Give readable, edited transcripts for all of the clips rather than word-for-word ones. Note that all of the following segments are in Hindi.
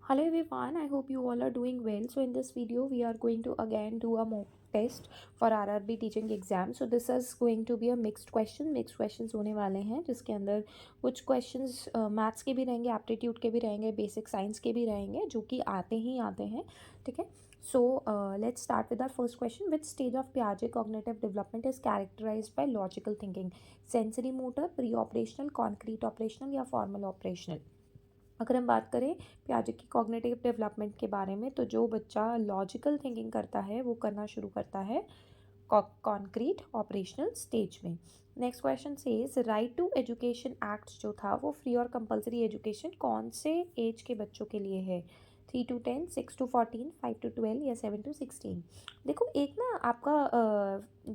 Hello everyone, I hope you all are doing well. So in this video we are going to again do a mock test for RRB teaching exam. So this is going to be a mixed questions होने वाले हैं जिसके अंदर कुछ questions मैथ्स के भी रहेंगे, एप्टीट्यूड के भी रहेंगे, बेसिक साइंस के भी रहेंगे जो कि आते ही आते हैं. ठीक है. So let's start with our first question. Which stage of Piaget cognitive development is characterized by logical thinking? Sensory motor, pre-operational, concrete operational या formal operational? अगर हम बात करें पियाजे की कॉग्निटिव डेवलपमेंट के बारे में तो जो बच्चा लॉजिकल थिंकिंग करता है वो करना शुरू करता है कॉन्क्रीट ऑपरेशनल स्टेज में. Next question says right to education act जो था वो फ्री और कंपलसरी एजुकेशन कौन से एज के बच्चों के लिए है? 3 to 10, 6 to 14, 5 to 12 या 7 to 16. देखो एक ना आपका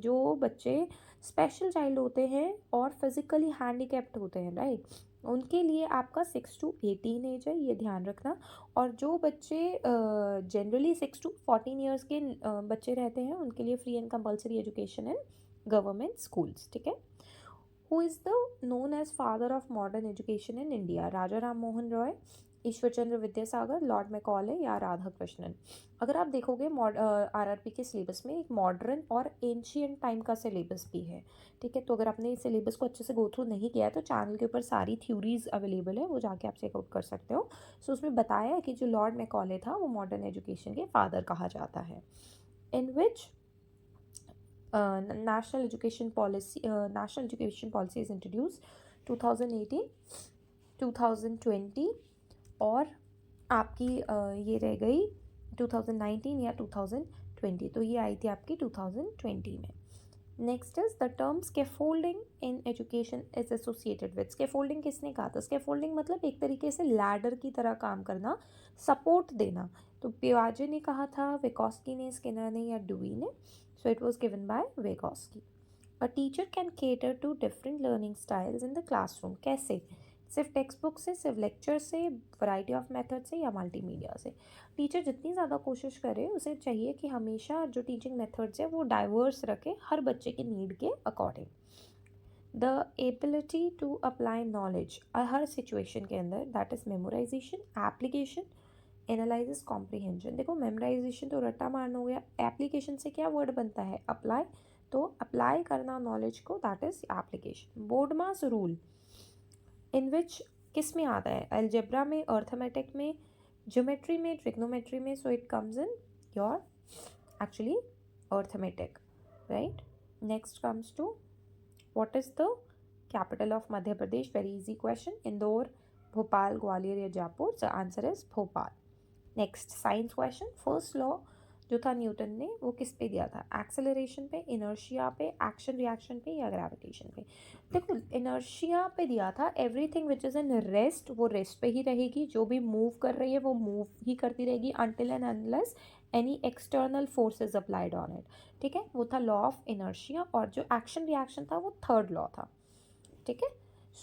जो बच्चे स्पेशल चाइल्ड होते हैं और फिजिकली हैंडीकैप्ड होते हैं राइट, उनके लिए आपका 6 to 18 एज है, ये ध्यान रखना. और जो बच्चे जनरली 6 to 14 ईयर्स के बच्चे रहते हैं उनके लिए free and compulsory education in government schools. ठीक है. Who is the known as father of modern education in India? Raja Ram Mohan Roy, Ishwar Chandra Vidyasagar, Lord Macaulay या राधा कृष्णन? अगर आप देखोगे आरआरपी के सिलेबस में एक मॉडर्न और एंशियंट टाइम का सिलेबस भी है. ठीक है. तो अगर आपने इस सिलेबस को अच्छे से गो थ्रू नहीं किया है तो चैनल के ऊपर सारी थ्योरीज अवेलेबल है, वो जाके आप चेकआउट कर सकते हो. सो उसमें बताया है कि जो लॉर्ड मैकॉले था वो मॉडर्न एजुकेशन के फादर कहा जाता है. इन विच national education policy is introduced 2018, 2020 और आपकी ये रह गई 2019 या 2020. तो ये आई थी आपकी 2020 में. Next is the term scaffolding in education is associated with. Scaffolding किसने कहा था? स्कैफोल्डिंग मतलब एक तरीके से लैडर की तरह काम करना, सपोर्ट देना. तो पियाजे ने कहा था, विकोस्की ने, स्किनर ने या डुई ने? So it was given by Vygotsky. A teacher can cater to different learning styles in the classroom. कैसे? सिर्फ टेक्स्ट बुक से, सिर्फ लेक्चर से, वैरायटी ऑफ मेथड से या मल्टीमीडिया से? टीचर जितनी ज़्यादा कोशिश करे उसे चाहिए कि हमेशा जो टीचिंग मेथड्स है वो डाइवर्स रखे हर बच्चे के नीड के according. The ability to apply knowledge हर सिचुएशन के अंदर, that is memorization, application, analysis, comprehension. देखो मेमोराइजेशन तो रट्टा मारना हो गया, एप्लीकेशन से क्या वर्ड बनता है? अप्लाई. तो अप्लाई करना नॉलेज को, that is application. BODMAS rule in which किस में आता है? अलजेब्रा में, अर्थमेटिक में, ज्योमेट्री में, ट्रिग्नोमेट्री में? So it comes in your actually arithmetic right. Next comes to what is the capital of Madhya Pradesh? Very easy question. Indore, Bhopal, Gwalior या Jaipur? The answer is Bhopal. Next science question. First law जो था न्यूटन ने वो किस पे दिया था? एक्सेलरेशन पे, इनर्शिया पे, एक्शन रिएक्शन पे या ग्रेविटेशन पे? देखो इनर्शिया पे दिया था. Everything which is in rest वो रेस्ट पे ही रहेगी, जो भी मूव कर रही है वो मूव ही करती रहेगी until and unless any external force is applied on it. ठीक है. वो था लॉ ऑफ इनर्शिया. और जो एक्शन रिएक्शन था वो थर्ड लॉ था. ठीक है.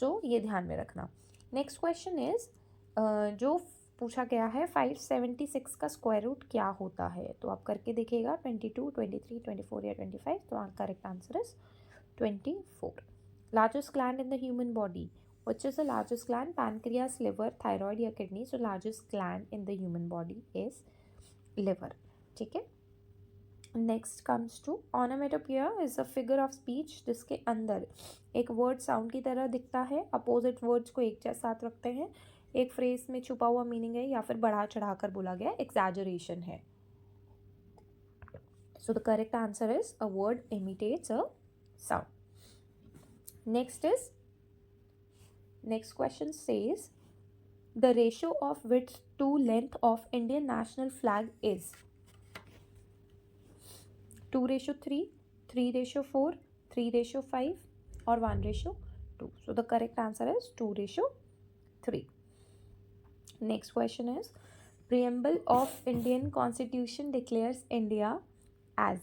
सो ये ध्यान में रखना. नेक्स्ट क्वेश्चन इज जो पूछा गया है 576 का स्क्वायर रूट क्या होता है? तो आप करके देखिएगा. 22, 23, 24 या 25. तो correct answer is 24. Largest gland in the human body. Which is the largest gland? Pancreas, liver, thyroid या kidney? So largest gland in the human body is liver. ठीक है. Next comes to onomatopoeia is a figure of speech जिसके अंदर एक वर्ड साउंड की तरह दिखता है, अपोजिट वर्ड्स को एक साथ रखते हैं, एक फ्रेज में छुपा हुआ मीनिंग है या फिर बढ़ा चढ़ा कर बोला गया एग्जैजरेशन है. So the correct answer is a word imitates a sound. Next question says the ratio of width to length of Indian national flag is 2:3, 3:4, 3:5 और 1:2. So the correct answer is 2:3. Next question is preamble of Indian Constitution declares India as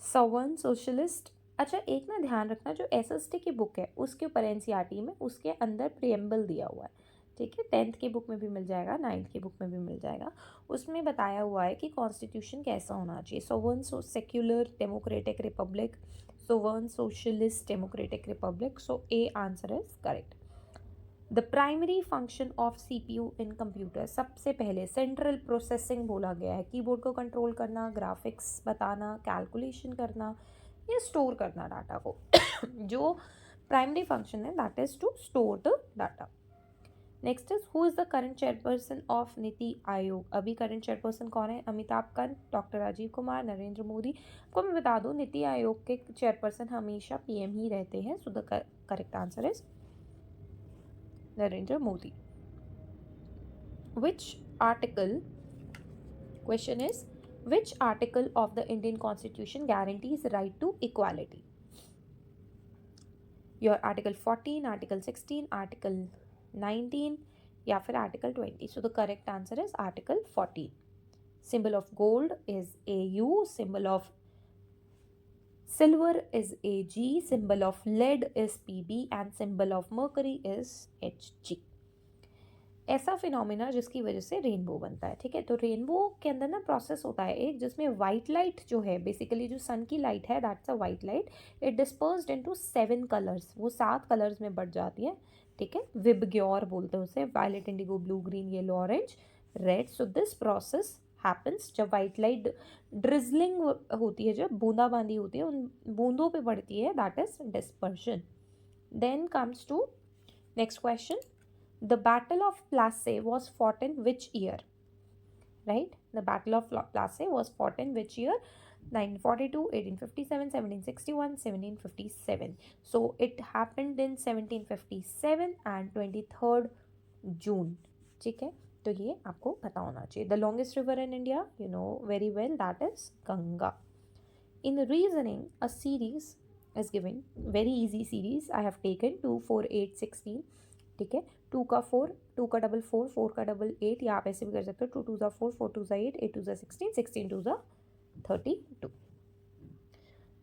sovereign socialist. अच्छा एक ना ध्यान रखना, जो एसएसटी की बुक है उसके ऊपर एनसीईआरटी में उसके अंदर प्रियम्बल दिया हुआ है. ठीक है. 10th की बुक में भी मिल जाएगा, 9th की बुक में भी मिल जाएगा. उसमें बताया हुआ है कि कॉन्स्टिट्यूशन कैसा होना चाहिए. Sovereign secular democratic republic, sovereign socialist democratic republic. So A answer is correct. The primary function of CPU in computer, सबसे पहले सेंट्रल प्रोसेसिंग बोला गया है, कीबोर्ड को कंट्रोल करना, ग्राफिक्स बताना, कैलकुलेशन करना या स्टोर करना डाटा को जो प्राइमरी फंक्शन है that is to store the data. Next is who is the current chairperson of NITI Aayog. अभी करंट चेयरपर्सन कौन है? अमिताभ कांत, डॉक्टर राजीव कुमार, नरेंद्र मोदी. को मैं बता दूं नीति आयोग के चेयरपर्सन हमेशा PM ही रहते हैं. सो the correct answer is Narendra Modi. Which article, question is, which article of the Indian Constitution guarantees right to equality? Your Article 14, Article 16, Article 19 या फिर Article 20. So the correct answer is Article 14. Symbol of gold is AU, symbol of silver is AG, symbol of lead is PB and symbol of mercury is HG. ऐसा फिनोमिना जिसकी वजह से रेनबो बनता है. ठीक है, तो रेनबो के अंदर ना प्रोसेस होता है एक, जिसमें वाइट लाइट जो है बेसिकली जो सन की लाइट है that's a white light. It dispersed into 7 colours, वो 7 कलर्स में बढ़ जाती है. ठीक है, विबग्योर बोलते हैं उसे, violet, indigo, blue, green, yellow, orange, red. So this process happens जब वाइट लाइट ड्रिजलिंग होती है, जब बूंदाबांदी होती है, उन बूंदों पे पड़ती है, that is dispersion. Then comes to next question. The Battle of Plassey was fought in which year? Right? The Battle of Plassey was fought in which year? 1942, 1857, 1761, 1757. So it happened in 1757 and 23rd June. ठीक है, तो ये आपको पता होना चाहिए. The longest river in India, you know very well, that is Ganga. In reasoning, a series is given, very easy series. I have taken 2, 4, 8, 16. ठीक है, 2 का 4, 2 का डबल 4, 4 का डबल 8, या आप ऐसे भी कर सकते हो 2 2 4, 4 2 8, 8 2 16, 16 2 32.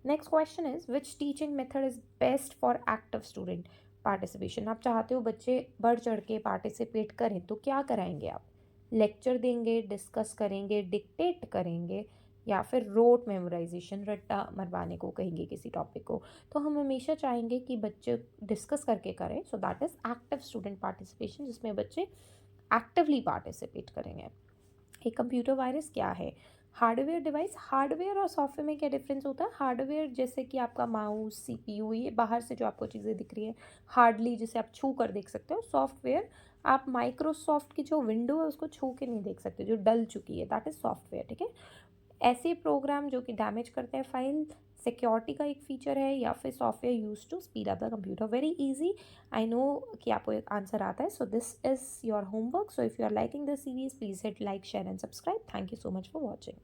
Next question is which teaching method is best for active student participation. आप चाहते हो बच्चे बढ़ चढ़ के पार्टिसिपेट करें, तो क्या कराएंगे आप? लेक्चर देंगे, डिस्कस करेंगे, डिक्टेट करेंगे, या फिर रोट मेमोराइजेशन, रट्टा मरवाने को कहेंगे किसी टॉपिक को. तो हम हमेशा चाहेंगे कि बच्चे डिस्कस करके करें. So that is active student participation, जिसमें बच्चे एक्टिवली पार्टिसिपेट करेंगे. एक कंप्यूटर वायरस क्या है? Hardware device. हार्डवेयर और सॉफ्टवेयर में क्या डिफरेंस होता है? हार्डवेयर जैसे कि आपका माउस, CPU, ये बाहर से जो आपको चीज़ें दिख रही है हार्डली, जिसे आप छू कर देख सकते हो. सॉफ्टवेयर आप माइक्रोसॉफ्ट की जो विंडो है उसको छू के नहीं देख सकते, जो डल चुकी है, दैट इज़ सॉफ्टवेयर. ठीक है, ऐसे प्रोग्राम जो कि डैमेज करते हैं फाइल, सिक्योरिटी का एक फीचर है, या फिर software use to speed up the computer. Very easy, I know कि आपको एक आंसर आता है. So this is your homework. So if you are liking this series, please hit like, share and subscribe. Thank you so much for watching.